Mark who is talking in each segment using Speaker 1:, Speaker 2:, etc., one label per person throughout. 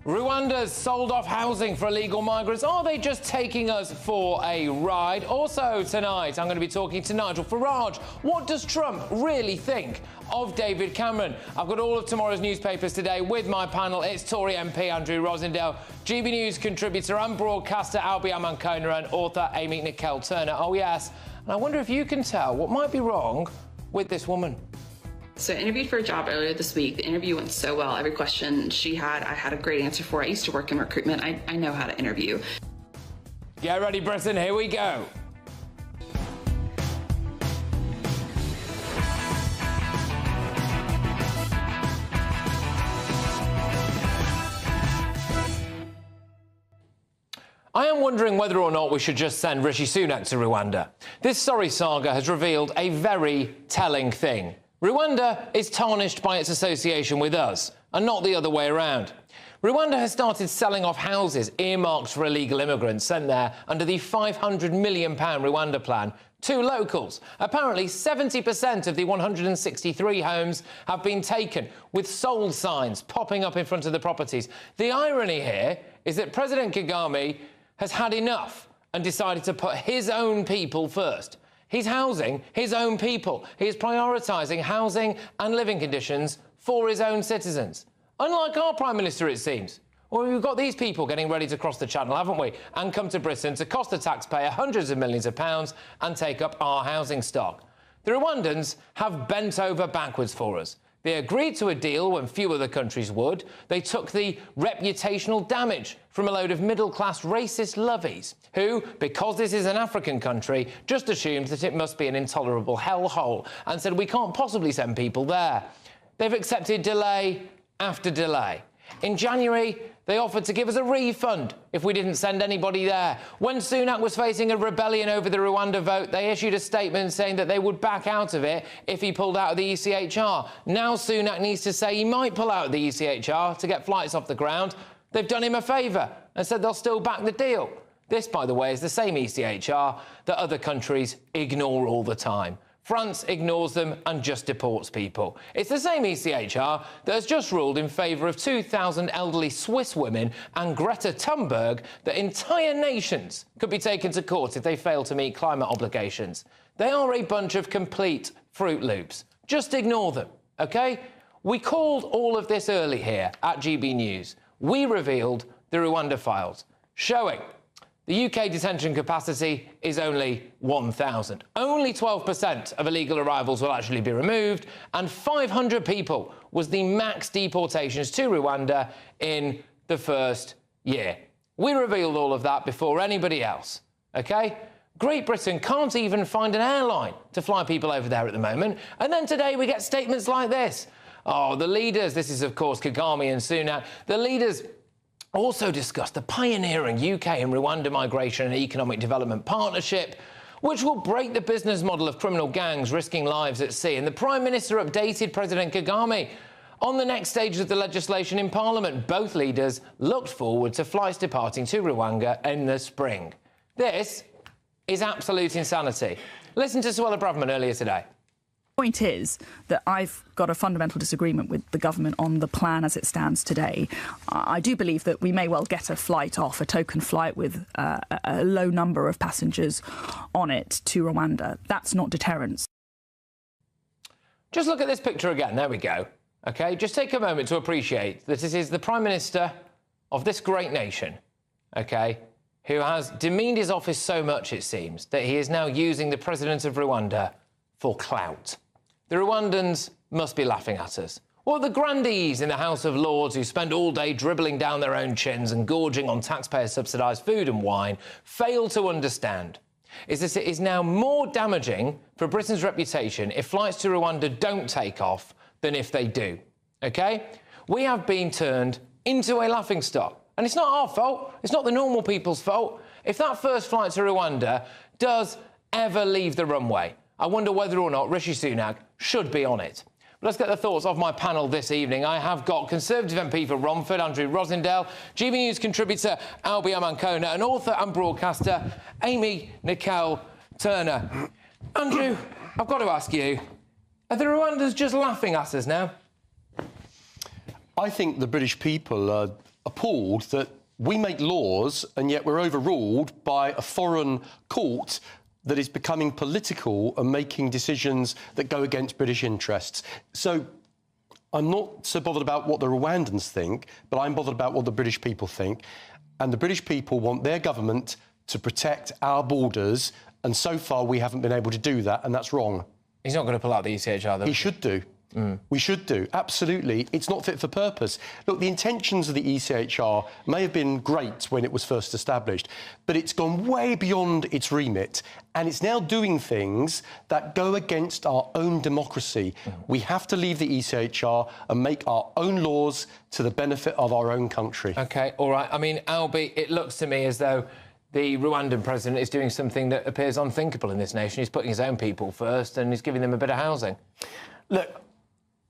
Speaker 1: Rwanda's sold off housing for illegal migrants. Are they just taking us for a ride? Also tonight, I'm going to be talking to Nigel Farage. What does Trump really think of David Cameron? I've got all of tomorrow's newspapers today with my panel. It's Tory MP Andrew Rosindell, GB News contributor and broadcaster Albie Amankona, and author Amy Nickell-Turner. Oh yes, and I wonder if you can tell what might be wrong with this woman.
Speaker 2: So I interviewed for a job earlier this week. The interview went so well. Every question she had, I had a great answer for. I used to work in recruitment. I know how to interview.
Speaker 1: Get ready, Britain. Here we go. I am wondering whether or not we should just send Rishi Sunak to Rwanda. This sorry saga has revealed a very telling thing. Rwanda is tarnished by its association with us, and not the other way around. Rwanda has started selling off houses earmarked for illegal immigrants sent there under the £500 million Rwanda plan to locals. Apparently, 70% of the 163 homes have been taken, with sold signs popping up in front of the properties. The irony here is that President Kagame has had enough and decided to put his own people first. He's housing his own people. He is prioritising housing and living conditions for his own citizens. Unlike our Prime Minister, it seems. Well, we've got these people getting ready to cross the channel, haven't we? And come to Britain to cost the taxpayer hundreds of millions of pounds and take up our housing stock. The Rwandans have bent over backwards for us. They agreed to a deal when few other countries would. They took the reputational damage from a load of middle-class racist lovies who, because this is an African country, just assumed that it must be an intolerable hellhole and said we can't possibly send people there. They've accepted delay after delay. In January, they offered to give us a refund if we didn't send anybody there. When Sunak was facing a rebellion over the Rwanda vote, they issued a statement saying that they would back out of it if he pulled out of the ECHR. Now Sunak needs to say he might pull out of the ECHR to get flights off the ground. They've done him a favour and said they'll still back the deal. This, by the way, is the same ECHR that other countries ignore all the time. France ignores them and just deports people. It's the same ECHR that has just ruled in favour of 2,000 elderly Swiss women and Greta Thunberg that entire nations could be taken to court if they fail to meet climate obligations. They are a bunch of complete Fruit Loops. Just ignore them, OK? We called all of this early here at GB News. We revealed the Rwanda files, showing the UK detention capacity is only 1,000. Only 12% of illegal arrivals will actually be removed, and 500 people was the max deportations to Rwanda in the first year. We revealed all of that before anybody else, OK? Great Britain can't even find an airline to fly people over there at the moment, and then today we get statements like this. Oh, the leaders, this is of course Kagame and Sunak, the leaders also discussed the pioneering UK and Rwanda migration and economic development partnership, which will break the business model of criminal gangs risking lives at sea. And the Prime Minister updated President Kagame on the next stage of the legislation in Parliament. Both leaders looked forward to flights departing to Rwanda in the spring. This is absolute insanity. Listen to Suella Braverman earlier today.
Speaker 3: Point is that I've got a fundamental disagreement with the government on the plan as it stands today. I do believe that we may well get a flight off, a token flight with a low number of passengers on it to Rwanda. That's not deterrence.
Speaker 1: Just look at this picture again. There we go. OK, just take a moment to appreciate that this is the Prime Minister of this great nation, OK, who has demeaned his office so much, it seems, that he is now using the President of Rwanda for clout. The Rwandans must be laughing at us. Or the grandees in the House of Lords who spend all day dribbling down their own chins and gorging on taxpayer-subsidised food and wine fail to understand is that it is now more damaging for Britain's reputation if flights to Rwanda don't take off than if they do, OK? We have been turned into a laughingstock. And it's not our fault. It's not the normal people's fault. If that first flight to Rwanda does ever leave the runway, I wonder whether or not Rishi Sunak should be on it. But let's get the thoughts of my panel this evening. I have got Conservative MP for Romford, Andrew Rosindell, GB News contributor Albie Amankona, and author and broadcaster Amy Nickell-Turner. Andrew, I've got to ask you, are the Rwandans just laughing at us now?
Speaker 4: I think the British people are appalled that we make laws and yet we're overruled by a foreign court that is becoming political and making decisions that go against British interests. So I'm not so bothered about what the Rwandans think, but I'm bothered about what the British people think. And the British people want their government to protect our borders, and so far we haven't been able to do that, and that's wrong.
Speaker 1: He's not going to pull out the ECHR, though.
Speaker 4: He should do. We should do, absolutely. It's not fit for purpose. Look, the intentions of the ECHR may have been great when it was first established, but it's gone way beyond its remit, and it's now doing things that go against our own democracy. We have to leave the ECHR and make our own laws to the benefit of our own country.
Speaker 1: OK, all right. I mean, Albie, it looks to me as though the Rwandan president is doing something that appears unthinkable in this nation. He's putting his own people first and he's giving them a bit of housing.
Speaker 5: Look,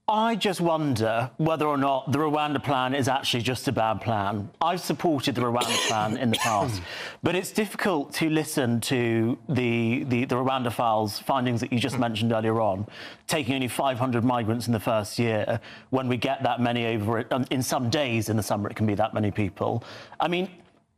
Speaker 5: I just wonder whether or not the Rwanda plan is actually just a bad plan. I've supported the Rwanda plan in the past, but it's difficult to listen to the Rwanda files findings that you just mentioned earlier on, taking only 500 migrants in the first year, when we get that many over it. In some days in the summer, it can be that many people. I mean,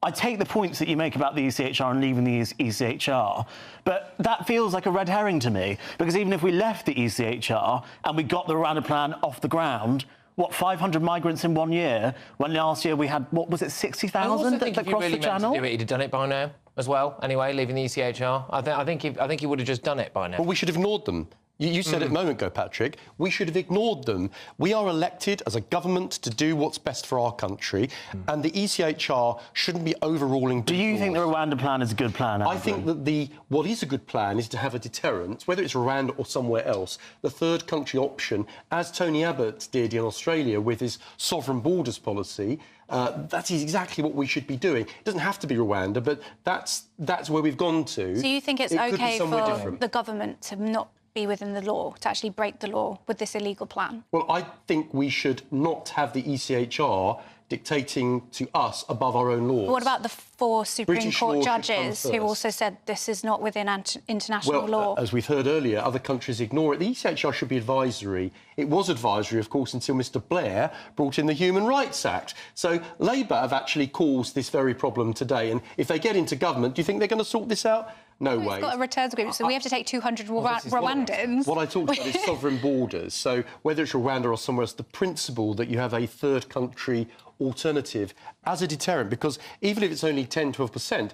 Speaker 5: I take the points that you make about the ECHR and leaving the ECHR, but that feels like a red herring to me, because even if we left the ECHR and we got the Rwanda plan off the ground, what, 500 migrants in 1 year, when last year we had, what was it, 60,000 that crossed the channel?
Speaker 1: He'd have done it by now as well, anyway, leaving the ECHR. I think he would have just done it by now.
Speaker 4: Well, we should have ignored them. You said it a moment ago, Patrick. We should have ignored them. We are elected as a government to do what's best for our country, and the ECHR shouldn't be overruling.
Speaker 5: Do you think the Rwanda plan is a good plan, Albie?
Speaker 4: I think that what is a good plan is to have a deterrent, whether it's Rwanda or somewhere else, the third country option, as Tony Abbott did in Australia with his sovereign borders policy. That is exactly what we should be doing. It doesn't have to be Rwanda, but that's where we've gone to.
Speaker 6: So you think it's okay for the government to not be within the law, to actually break the law with this illegal plan?
Speaker 4: Well, I think we should not have the ECHR dictating to us above our own laws.
Speaker 6: But what about the 4 Supreme Court judges who also said this is not within international law?
Speaker 4: As we've heard earlier, other countries ignore it. The ECHR should be advisory. It was advisory, of course, until Mr Blair brought in the Human Rights Act. So Labour have actually caused this very problem today. And if they get into government, do you think they're going to sort this out? No way.
Speaker 6: We've got a returns agreement, so we have to take 200 Rwandans.
Speaker 4: What I talked about is sovereign borders. So whether it's Rwanda or somewhere else, the principle that you have a third country alternative as a deterrent, because even if it's only 10, 12%,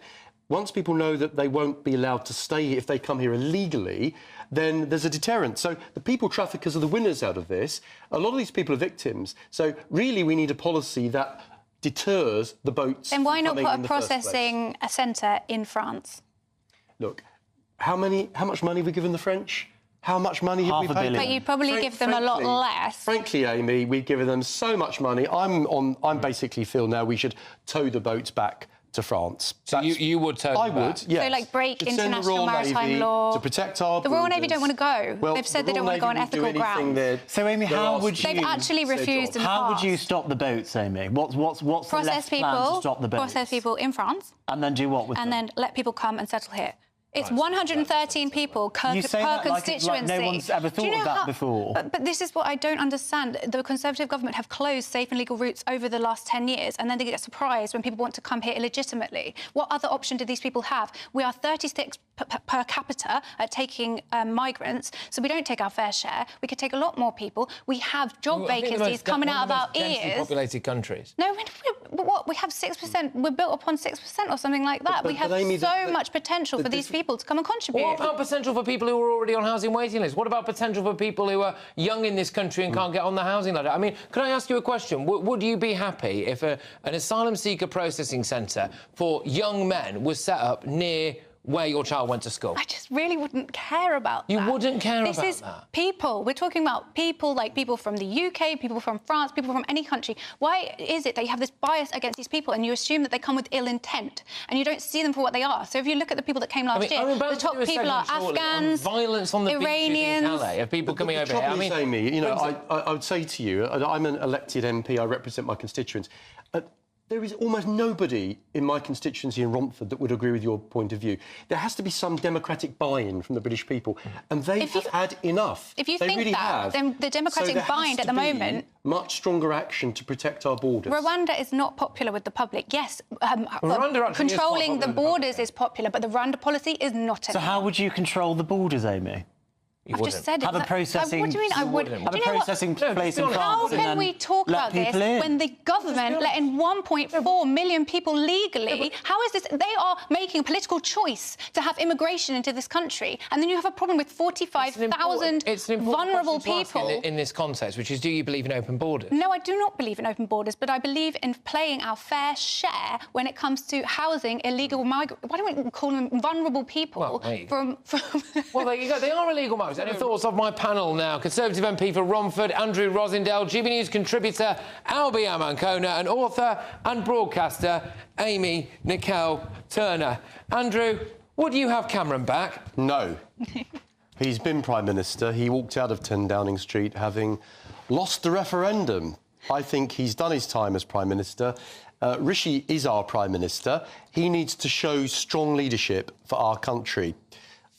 Speaker 4: once people know that they won't be allowed to stay if they come here illegally, then there's a deterrent. So the people traffickers are the winners out of this. A lot of these people are victims. So really we need a policy that deters the boats.
Speaker 6: Then why not put a processing centre in France?
Speaker 4: Look, how much money have we given the French? How much money have we paid?
Speaker 5: $500 million.
Speaker 6: But you'd probably give them a lot less.
Speaker 4: Frankly, Amy, we've given them so much money. I'm basically feel now we should tow the boats back to France.
Speaker 1: So you would tow them
Speaker 4: I
Speaker 1: back?
Speaker 4: would, yes.
Speaker 6: So, like, break
Speaker 4: Should send the
Speaker 6: international
Speaker 4: Royal
Speaker 6: maritime
Speaker 4: Navy
Speaker 6: law.
Speaker 4: to protect our
Speaker 6: The Royal
Speaker 4: borders.
Speaker 6: Navy don't want to go.
Speaker 4: Well,
Speaker 6: they've said
Speaker 4: the
Speaker 6: they don't
Speaker 4: Royal
Speaker 6: want to go on
Speaker 4: Navy will do
Speaker 6: ethical
Speaker 4: anything
Speaker 6: grounds.
Speaker 5: So, Amy, how would you...
Speaker 6: They've actually refused in the past.
Speaker 5: How would you stop the boats, Amy? What's the left plan to stop the boats?
Speaker 6: Process people in France.
Speaker 5: And then do what with them?
Speaker 6: And then let people come and settle here. It's 113 people per constituency.
Speaker 5: Like no one's ever thought of that before.
Speaker 6: But this is what I don't understand. The Conservative government have closed safe and legal routes over the last 10 years, and then they get surprised when people want to come here illegitimately. What other option do these people have? We are 36 per capita at taking migrants, so we don't take our fair share. We could take a lot more people. We have job vacancies coming out of our ears.
Speaker 1: Populated countries.
Speaker 6: No, what? We have 6%. We're built upon 6% or something like that. We have
Speaker 4: Amy,
Speaker 6: so much potential for these people to come and contribute.
Speaker 1: What about potential for people who are already on housing waiting lists? What about potential for people who are young in this country and can't get on the housing ladder? I mean, can I ask you a question? Would you be happy if an asylum seeker processing centre for young men was set up near where your child went to school?
Speaker 6: I just really wouldn't care about that.
Speaker 1: You wouldn't care about that?
Speaker 6: This is people. We're talking about people like people from the UK, people from France, people from any country. Why is it that you have this bias against these people and you assume that they come with ill intent and you don't see them for what they are? So if you look at the people that came last year, the top people are Afghans,
Speaker 1: violence on the
Speaker 6: Iranians.
Speaker 1: beaches in Calais, of people coming over here.
Speaker 4: I mean, Amy, you know, I would say to you, I'm an elected MP, I represent my constituents. There is almost nobody in my constituency in Romford that would agree with your point of view. There has to be some democratic buy-in from the British people, and they have had enough.
Speaker 6: If you
Speaker 4: they
Speaker 6: think
Speaker 4: really
Speaker 6: that,
Speaker 4: have.
Speaker 6: then the democratic
Speaker 4: so
Speaker 6: buy-in at the moment...
Speaker 4: much stronger action to protect our borders.
Speaker 6: Rwanda is not popular with the public. Yes,
Speaker 1: Rwanda
Speaker 6: controlling the borders is popular, but the Rwanda policy is not.
Speaker 5: So how would you control the borders, Amy?
Speaker 6: I've just said
Speaker 5: have a processing.
Speaker 6: What do you mean? I would
Speaker 5: have a processing place in France.
Speaker 6: How can we talk about this when the government let in 1.4 million people legally? How is this? They are making a political choice to have immigration into this country, and then you have a problem with 45,000 vulnerable people.
Speaker 1: In this context, which is, do you believe in open borders?
Speaker 6: No, I do not believe in open borders, but I believe in playing our fair share when it comes to housing illegal migrants. Why don't we call them vulnerable people?
Speaker 1: Well, well, there you go. They are illegal migrants. Any thoughts of my panel now? Conservative MP for Romford, Andrew Rosindell, GB News contributor, Albie Amankona, and author and broadcaster, Amy Nickell-Turner. Andrew, would you have Cameron back?
Speaker 4: No. He's been Prime Minister. He walked out of 10 Downing Street having lost the referendum. I think he's done his time as Prime Minister. Rishi is our Prime Minister. He needs to show strong leadership for our country.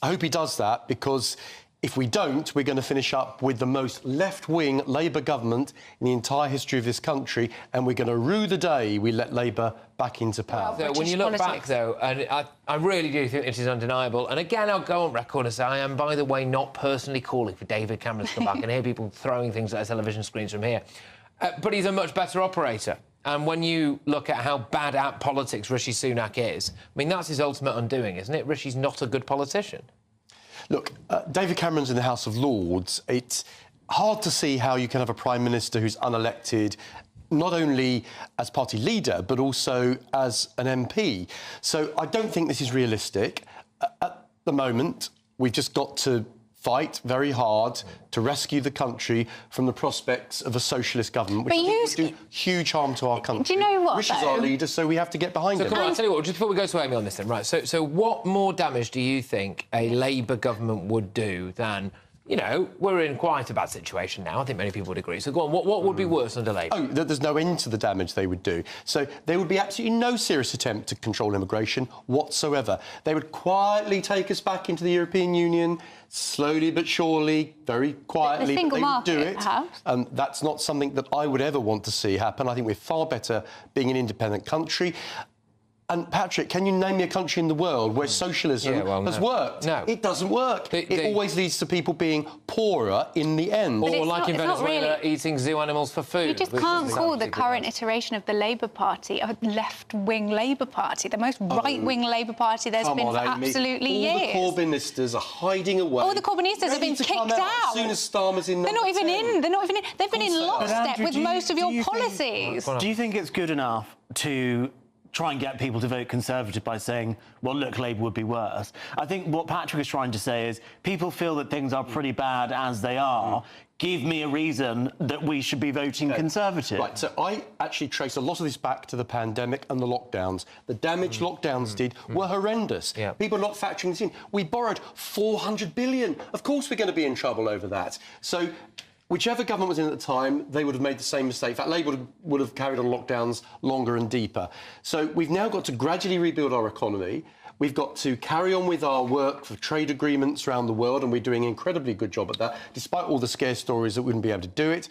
Speaker 4: I hope he does that, because if we don't, we're going to finish up with the most left-wing Labour government in the entire history of this country, and we're going to rue the day we let Labour back into power.
Speaker 1: So when you look back, though, and I really do think it is undeniable, and again, I'll go on record and say I am, by the way, not personally calling for David Cameron to come back. and hear people throwing things at their television screens from here. But he's a much better operator. And when you look at how bad at politics Rishi Sunak is, I mean, that's his ultimate undoing, isn't it? Rishi's not a good politician.
Speaker 4: Look, David Cameron's in the House of Lords. It's hard to see how you can have a Prime Minister who's unelected, not only as party leader, but also as an MP. So I don't think this is realistic. At the moment, we've just got to fight very hard to rescue the country from the prospects of a socialist government, which would do huge harm to our country.
Speaker 6: Do you know what,
Speaker 4: Rishi's our leader, so we have to get behind him.
Speaker 1: Come on, I'll tell you what, just before we go to Amy on this then, right, so what more damage do you think a Labour government would do than, you know, we're in quite a bad situation now, I think many people would agree. So go on, what would be worse under Labour?
Speaker 4: Oh, there's no end to the damage they would do. So there would be absolutely no serious attempt to control immigration whatsoever. They would quietly take us back into the European Union, slowly but surely, very quietly, but they would do it. That's not something that I would ever want to see happen. I think we're far better being an independent country. And, Patrick, can you name me a country in the world where socialism has worked?
Speaker 1: No.
Speaker 4: It doesn't work. It always leads to people being poorer in the end.
Speaker 1: Or like in Venezuela, eating zoo animals for food.
Speaker 6: You just can't call the current iteration of the Labour Party a left-wing Labour Party, the most right-wing Labour Party there's been for absolutely years.
Speaker 4: All the Corbynistas are hiding away.
Speaker 6: All the Corbynistas have been kicked out.
Speaker 4: As soon as Starmer's in
Speaker 6: They're not even in. They're not even in. They've been in lockstep with most of your policies.
Speaker 5: Do you think it's good enough to try and get people to vote Conservative by saying, well, look, Labour would be worse? I think what Patrick is trying to say is people feel that things are pretty bad as they are. Give me a reason that we should be voting Conservative.
Speaker 4: Right, so I actually trace a lot of this back to the pandemic and the lockdowns. The damage lockdowns did were horrendous. People are not factoring this in. We borrowed $400 billion. Of course we're going to be in trouble over that. So whichever government was in at the time, they would have made the same mistake. In fact, Labour would have carried on lockdowns longer and deeper. So we've now got to gradually rebuild our economy. We've got to carry on with our work for trade agreements around the world, and we're doing an incredibly good job at that, despite all the scare stories that we wouldn't be able to do it.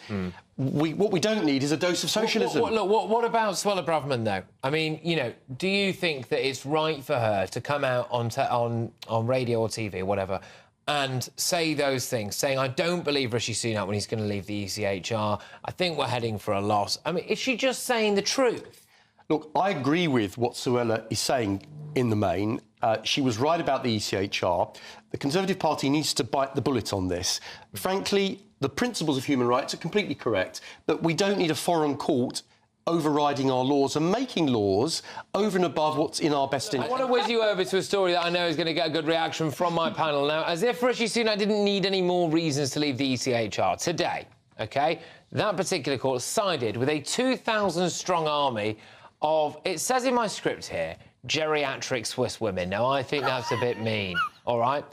Speaker 4: What we don't need is a dose of socialism.
Speaker 1: What about Suella Braverman, though? I mean, you know, do you think that it's right for her to come out on radio or TV or whatever and say those things, saying, I don't believe Rishi Sunak when he's going to leave the ECHR. I think we're heading for a loss. I mean, is she just saying the truth?
Speaker 4: Look, I agree with what Suella is saying in the main. She was right about the ECHR. The Conservative Party needs to bite the bullet on this. Frankly, the principles of human rights are completely correct, but we don't need a foreign court overriding our laws and making laws over and above what's in our best interest.
Speaker 1: I want to whiz you over to a story that I know is going to get a good reaction from my panel now. As if Rishi Sunak didn't need any more reasons to leave the ECHR. Today, OK, that particular court sided with a 2,000-strong army of, it says in my script here, geriatric Swiss women. Now, I think that's a bit mean, all right?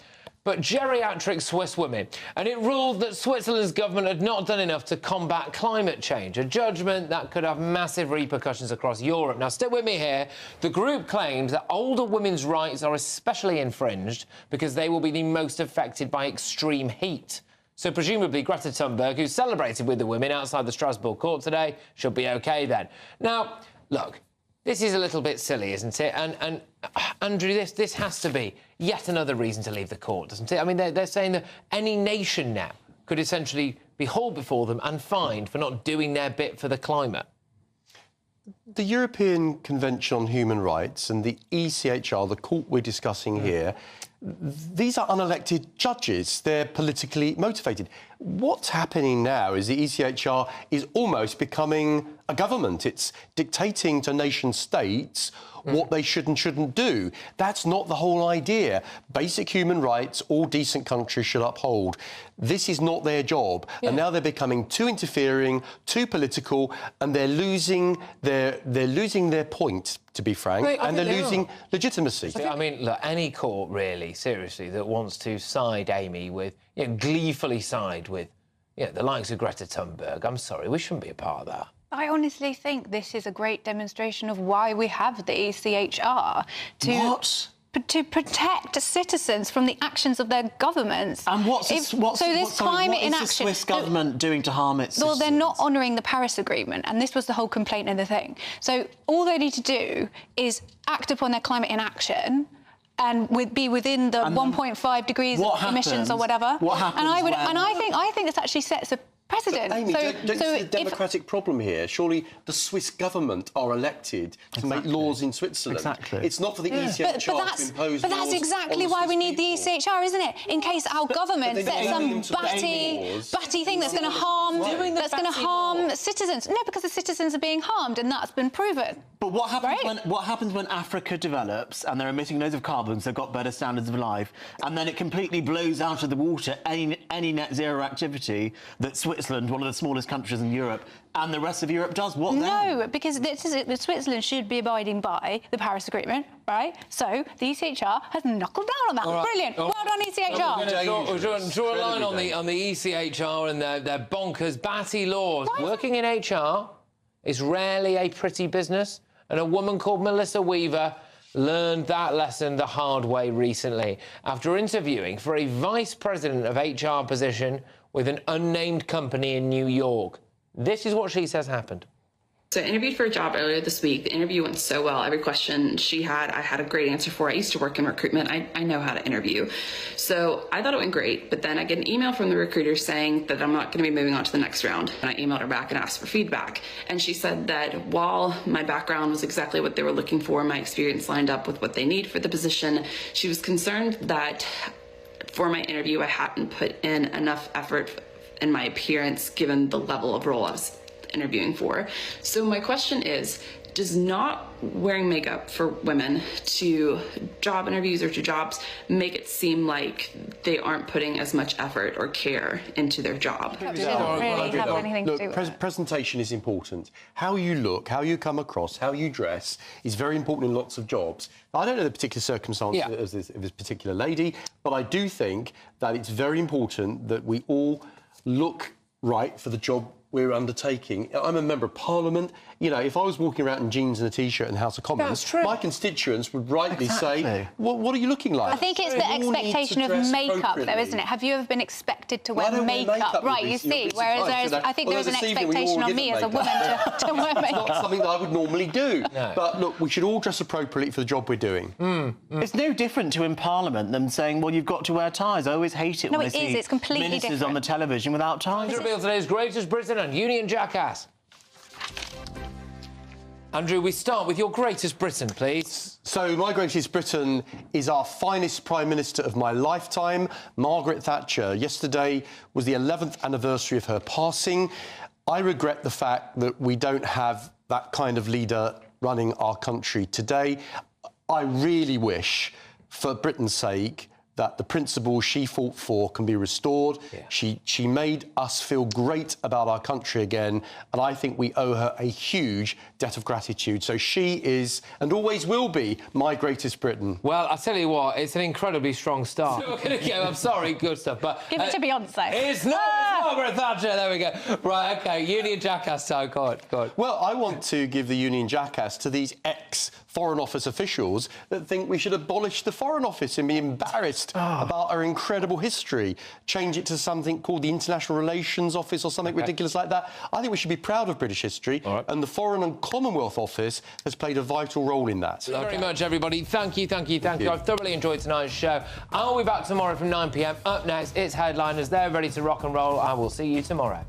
Speaker 1: but geriatric Swiss women, and it ruled that Switzerland's government had not done enough to combat climate change, a judgment that could have massive repercussions across Europe. Now, stick with me here. The group claims that older women's rights are especially infringed because they will be the most affected by extreme heat. So presumably Greta Thunberg, who celebrated with the women outside the Strasbourg court today, should be OK then. Now, look, this is a little bit silly, isn't it? And Andrew, this has to be yet another reason to leave the court, doesn't it? I mean, they're saying that any nation now could essentially be hauled before them and fined for not doing their bit for the climate.
Speaker 4: The European Convention on Human Rights and the ECHR, the court we're discussing here, these are unelected judges. They're politically motivated. What's happening now is the ECHR is almost becoming a government. It's dictating to nation-states what they should and shouldn't do. That's not the whole idea. Basic human rights, all decent countries should uphold. This is not their job. Yeah. And now they're becoming too interfering, too political, and they're losing their point, to be frank, and they're losing legitimacy.
Speaker 1: I mean, look, any court, really, seriously, that wants to side, Amy, with, gleefully side with, the likes of Greta Thunberg, I'm sorry, we shouldn't be a part of that.
Speaker 6: I honestly think this is a great demonstration of why we have the ECHR to protect citizens from the actions of their governments.
Speaker 5: And what's the Swiss government doing to harm its citizens?
Speaker 6: Well, they're not honouring the Paris Agreement, and this was the whole complaint and the thing. So all they need to do is act upon their climate inaction and be within the 1.5 degrees of emissions or whatever.
Speaker 5: What happens?
Speaker 6: And I think this actually sets a precedent.
Speaker 4: Amy, don't you see the democratic problem here? Surely the Swiss government are elected to make laws in Switzerland.
Speaker 5: Exactly.
Speaker 4: It's not for the ECHR to impose laws.
Speaker 6: But that's exactly why we need the ECHR, isn't it? In case our government sets some batty thing that's going to harm citizens. No, because the citizens are being harmed, and that's been proven.
Speaker 5: But what happens when Africa develops and they're emitting loads of carbon, so they've got better standards of life, and then it completely blows out of the water any net zero activity that Switzerland, one of the smallest countries in Europe, and the rest of Europe does? What then?
Speaker 6: No, because Switzerland should be abiding by the Paris Agreement, right? So the ECHR has knuckled down on that. Right. Brilliant. Well done, ECHR.
Speaker 1: We're going to draw a line on the ECHR and their bonkers, batty laws. Working in HR is rarely a pretty business, and a woman called Melissa Weaver learned that lesson the hard way recently after interviewing for a vice president of HR position with an unnamed company in New York. This is what she says happened.
Speaker 2: So I interviewed for a job earlier this week. The interview went so well. Every question she had, I had a great answer for. I used to work in recruitment. I know how to interview. So I thought it went great, but then I get an email from the recruiter saying that I'm not going to be moving on to the next round. And I emailed her back and asked for feedback. And she said that while my background was exactly what they were looking for, my experience lined up with what they need for the position, she was concerned that for my interview, I hadn't put in enough effort in my appearance given the level of role I was interviewing for. So my question is, does not wearing makeup for women to job interviews or to jobs make it seem like they aren't putting as much effort or care into their job?
Speaker 6: It doesn't really have anything to do with it.
Speaker 4: Presentation is important. How you look, how you come across, how you dress is very important in lots of jobs. I don't know the particular circumstances of this particular lady, but I do think that it's very important that we all look right for the job we're undertaking. I'm a member of Parliament. If I was walking around in jeans and a T-shirt in the House of Commons, my constituents would rightly say, what are you looking like?
Speaker 6: I think it's the expectation of makeup, though, isn't it? Have you ever been expected to wear makeup? Right, you see. Whereas I think there's an expectation on me as a woman to wear makeup.
Speaker 4: It's not something that I would normally do. No. But look, we should all dress appropriately for the job we're doing.
Speaker 5: It's no different to in Parliament them saying, well, you've got to wear ties. I always hate it when I see
Speaker 6: it's completely
Speaker 5: ministers
Speaker 6: different
Speaker 5: on the television without ties.
Speaker 1: To reveal today's greatest Britain and Union Jackass. Andrew, we start with your greatest Britain, please.
Speaker 4: So my greatest Britain is our finest Prime Minister of my lifetime, Margaret Thatcher. Yesterday was the 11th anniversary of her passing. I regret the fact that we don't have that kind of leader running our country today. I really wish, for Britain's sake, that the principles she fought for can be restored.
Speaker 1: Yeah.
Speaker 4: She made us feel great about our country again, and I think we owe her a huge debt of gratitude. So she is, and always will be, my greatest Briton.
Speaker 1: Well, I'll tell you what, it's an incredibly strong start. I'm sorry, good stuff, but...
Speaker 6: Give it to Beyonce.
Speaker 1: It's Margaret Thatcher, there we go. Right, OK, Union Jackass time, go on.
Speaker 4: Well, I want to give the Union Jackass to these ex-Foreign Office officials that think we should abolish the Foreign Office and be embarrassed about our incredible history, change it to something called the International Relations Office or something ridiculous like that. I think we should be proud of British history, and the Foreign and Commonwealth Office has played a vital role in that.
Speaker 1: Thank you very much, everybody. Thank you. I've thoroughly enjoyed tonight's show. I'll be back tomorrow from 9 p.m. Up next, it's Headliners. They're ready to rock and roll. I will see you tomorrow.